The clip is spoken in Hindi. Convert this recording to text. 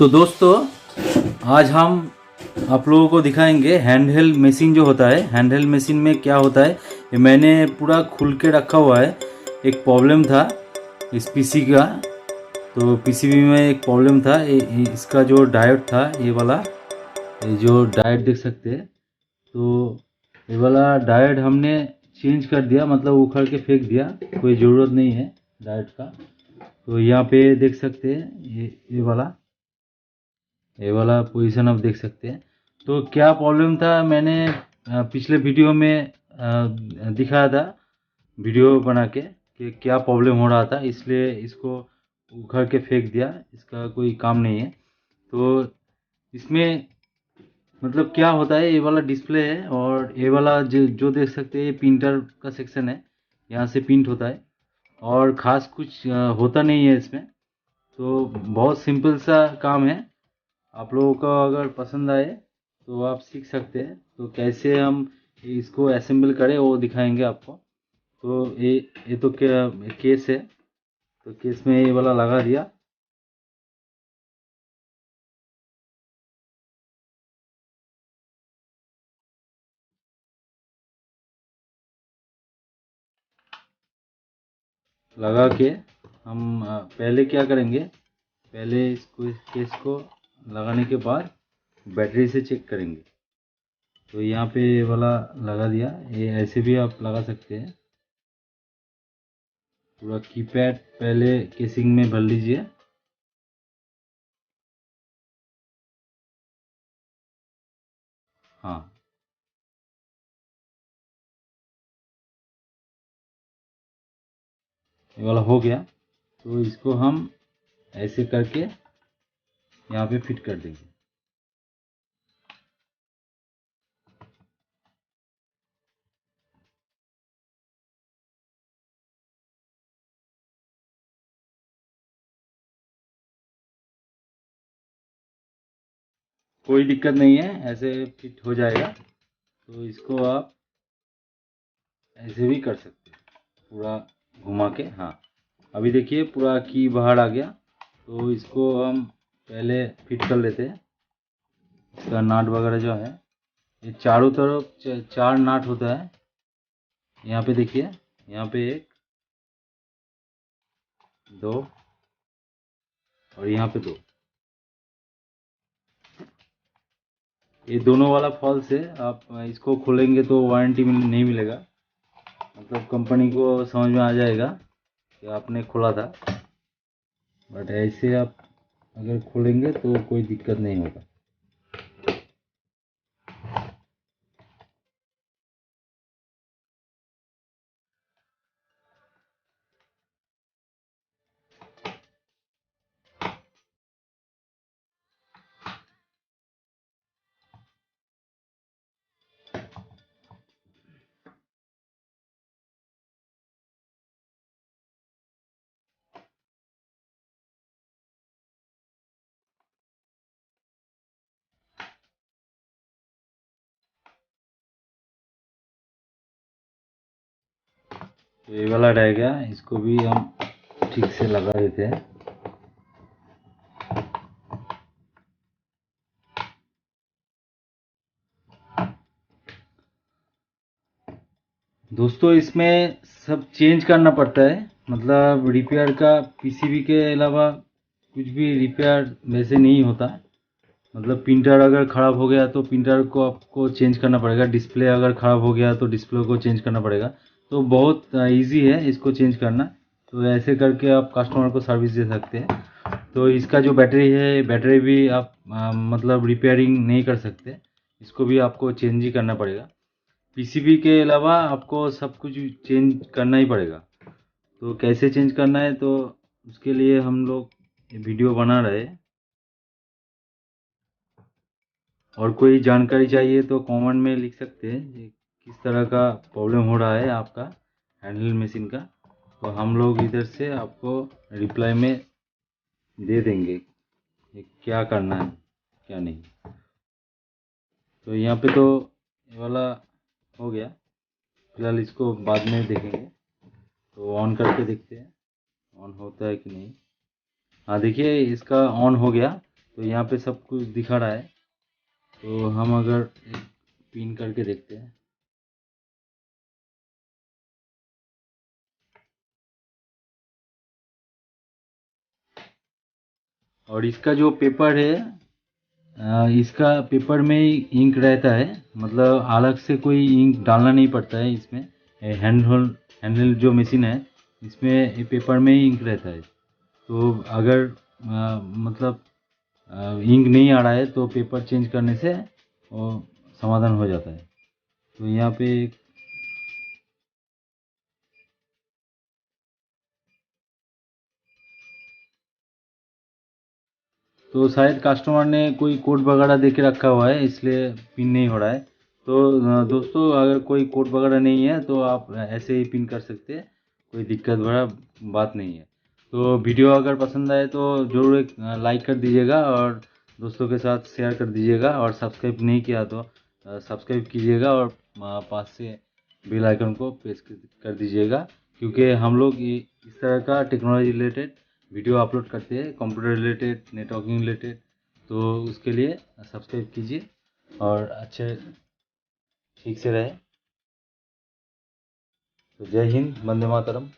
तो दोस्तों, आज हम आप लोगों को दिखाएंगे हैंडहेल्ड मशीन जो होता है। हैंडहेल्ड मशीन में क्या होता है, ये मैंने पूरा खुल के रखा हुआ है। एक प्रॉब्लम था इस पीसी का, तो पीसीबी में एक प्रॉब्लम था। इसका जो डायोड था, ये वाला, ये जो डायोड देख सकते हैं, तो ये वाला डायोड हमने चेंज कर दिया, मतलब उखड़ के फेंक दिया। कोई ज़रूरत नहीं है डायोड का। तो यहाँ पे देख सकते हैं, ये वाला पोजीशन आप देख सकते हैं। तो क्या प्रॉब्लम था, मैंने पिछले वीडियो में दिखाया था, वीडियो बना के, कि क्या प्रॉब्लम हो रहा था, इसलिए इसको उखड़ के फेंक दिया। इसका कोई काम नहीं है। तो इसमें मतलब क्या होता है, ये वाला डिस्प्ले है, और ये वाला जो देख सकते हैं, ये प्रिंटर का सेक्शन है। यहाँ से प्रिंट होता है, और ख़ास कुछ होता नहीं है इसमें। तो बहुत सिंपल सा काम है। आप लोगों को अगर पसंद आए तो आप सीख सकते हैं। तो कैसे हम इसको असेंबल करें वो दिखाएंगे आपको। तो ये तो क्या केस है, तो केस में ये वाला लगा दिया। लगा के हम पहले क्या करेंगे, पहले इसको, इस केस को लगाने के बाद बैटरी से चेक करेंगे। तो यहाँ पे ये वाला लगा दिया। ये ऐसे भी आप लगा सकते हैं। पूरा कीपैड पहले केसिंग में भर लीजिए। हाँ, ये वाला हो गया। तो इसको हम ऐसे करके यहाँ पे फिट कर देंगे। कोई दिक्कत नहीं है, ऐसे फिट हो जाएगा। तो इसको आप ऐसे भी कर सकते हैं, पूरा घुमा के। हाँ, अभी देखिए पूरा की बाहर आ गया। तो इसको हम पहले फिट कर लेते हैं। इसका नाट वगैरह जो है, ये चारों तरफ चार नाट होता है। यहाँ पे देखिए, यहाँ पे एक, दो, और यहाँ पे दो। ये दोनों वाला फॉल्स है। आप इसको खोलेंगे तो वारंटी में नहीं मिलेगा, मतलब कंपनी को समझ में आ जाएगा कि आपने खोला था। बट ऐसे आप अगर खोलेंगे तो कोई दिक्कत नहीं होगा। तो ये वाला रह गया, इसको भी हम ठीक से लगा देते हैं। दोस्तों, इसमें सब चेंज करना पड़ता है, मतलब रिपेयर का पीसीबी के अलावा कुछ भी रिपेयर वैसे नहीं होता। मतलब प्रिंटर अगर ख़राब हो गया तो प्रिंटर को आपको चेंज करना पड़ेगा। डिस्प्ले अगर ख़राब हो गया तो डिस्प्ले को चेंज करना पड़ेगा। तो बहुत इजी है इसको चेंज करना। तो ऐसे करके आप कस्टमर को सर्विस दे सकते हैं। तो इसका जो बैटरी है, बैटरी भी आप मतलब रिपेयरिंग नहीं कर सकते, इसको भी आपको चेंज ही करना पड़ेगा। पीसीबी के अलावा आपको सब कुछ चेंज करना ही पड़ेगा। तो कैसे चेंज करना है, तो उसके लिए हम लोग ये वीडियो बना रहे हैं। और कोई जानकारी चाहिए तो कमेंट में लिख सकते हैं ये किस तरह का प्रॉब्लम हो रहा है आपका हैंडल मशीन का। तो हम लोग इधर से आपको रिप्लाई में दे देंगे ये क्या करना है, क्या नहीं। तो यहाँ पे तो ये वाला हो गया। फिलहाल इसको बाद में देखेंगे। तो ऑन करके देखते हैं ऑन होता है कि नहीं। हाँ, देखिए इसका ऑन हो गया। तो यहाँ पे सब कुछ दिखा रहा है। तो हम अगर एक पिन करके देखते हैं। और इसका जो पेपर है, इसका पेपर में ही इंक रहता है, मतलब अलग से कोई इंक डालना नहीं पड़ता है इसमें। हैंडल जो मशीन है, इसमें ये पेपर में ही इंक रहता है। तो अगर मतलब इंक नहीं आ रहा है तो पेपर चेंज करने से वो समाधान हो जाता है। तो यहाँ पे तो शायद कस्टमर ने कोई कोड वगैरह दे के रखा हुआ है, इसलिए पिन नहीं हो रहा है। तो दोस्तों, अगर कोई कोड वगैरह नहीं है तो आप ऐसे ही पिन कर सकते हैं, कोई दिक्कत भरा बात नहीं है। तो वीडियो अगर पसंद आए तो ज़रूर एक लाइक कर दीजिएगा और दोस्तों के साथ शेयर कर दीजिएगा, और सब्सक्राइब नहीं किया तो सब्सक्राइब कीजिएगा और पास से बेल आइकन को प्रेस कर दीजिएगा, क्योंकि हम लोग इस तरह का टेक्नोलॉजी रिलेटेड वीडियो अपलोड करते हैं, कंप्यूटर रिलेटेड, नेटवर्किंग रिलेटेड। तो उसके लिए सब्सक्राइब कीजिए और अच्छे ठीक से रहे। तो जय हिंद, वंदे मातरम।